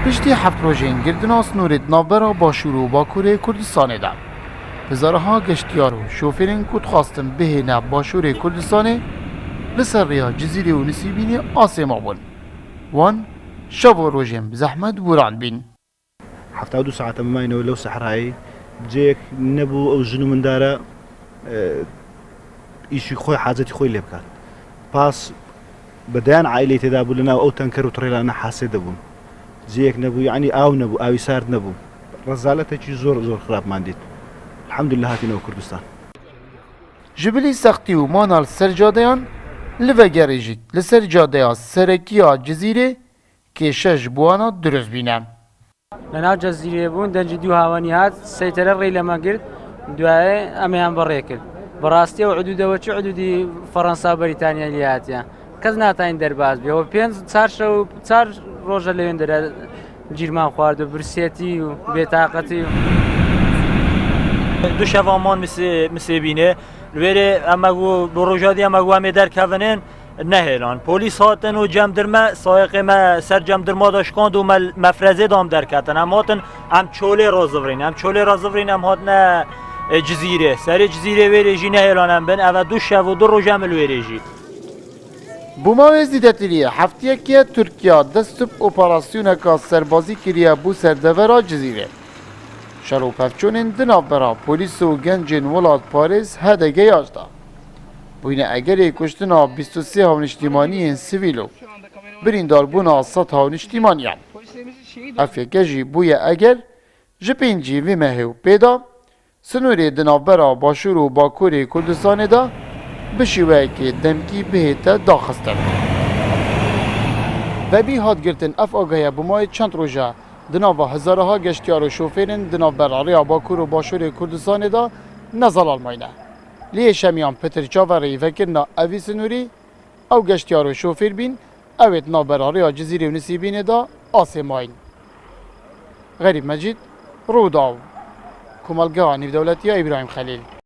پشتی هفت روژین گردنا سنورت نابرا باشور و باکور کردستان دا هزارها گشتیار و شوفرین کود خواستن بهینه باشور کردستان لسر ریا جزیره و نسیبین آسیما بون وان شب و روژین بزحمت بوران بین 72 ساعة ماينه ولو صحراي جيك نبو او جنو من دارا ايشي خوي حاجتي خوي اللي بكات باس بدان عائلي تدابو لنا او تنكر وطريلا انا حاسد ابون جيك نبو يعني او نبو او يسار نبو رزالتك زور خراب مانديت الحمد لله هاتينا وكردستان جبلی سختی و مانال سرجادیان لوگری جید لسرجادیا سرکیا جزیره که شش بوانا درست بینم لەناو جەزیرە بوون دەنجی دوو هاوانی هات سەیتەرە ڕێی لەمە گرت دوایە ئەمەیان بەڕێ کرد بەڕاستی و عدودەوە چ عدودی فەڕەنسا و بەریتانیا لیاتیان کەس ناتوانین دەرباز بێەوە پێنج چار ڕۆژە لەوێن دەرە گیرمان خوارد و برسێتی و بێتاقەتی و دو شەوامان مسێبینێ لێرێ ئەمەگو بۆ ڕۆژادی ئەمەگو ئەمێ دەرکەڤنێن نهێلان پۆلیس هاتن و جەمدرمە سایقێمە سەر جەمدرما داشکاند و مەفرەزێ دام دەرکەتن ئەم هاتن ئەم چۆلێ ڕازڤڕین ئەم هاتنە جزیرێ سەرێ جزیرێ وێرێژی نهێلانم بن ئەوە دوو شەو و دو ڕۆژە مل وێرێژی بوماوێ زیدەتریە هەفتەیەکیە تورکیا دەستب ئۆپەراسیۆنێکا سەربازی کریە بوو سەردەڤەرا جزیرێ شەڕۆپەفچۆنên di navbera polîs û gencên welat Parêz hedegeyaj da bûyne egerê kuştina 23 hawniştîmaniyên sivîl û birîndarbûna 100 hawniştîmaniyan. Efyeke jî bûye eger ji pêncî vê mehê û pêda sınûrê di navbera Başûr û Bakurê Kurdistanê da bi şîweyekê demkî bihête daxistin. Vebî hat girtin ev agahiya bûmayê çend roja di nava hezaraha geştyar û şofêrên di navbera rêya Bakur û Başûrê Kurdistanê da nezalal mayne. Lê şemiyan Petir Çaverê vekirina evî sınûrî ew geştyar û şofêr bîn ew ê di navbera rêya Cizîrê û Nisîbînê da asê mayîn. Xerîb Mecîd, Rûdaw, Komelgeha Nîvdewletiya İbrahîm Xelîl.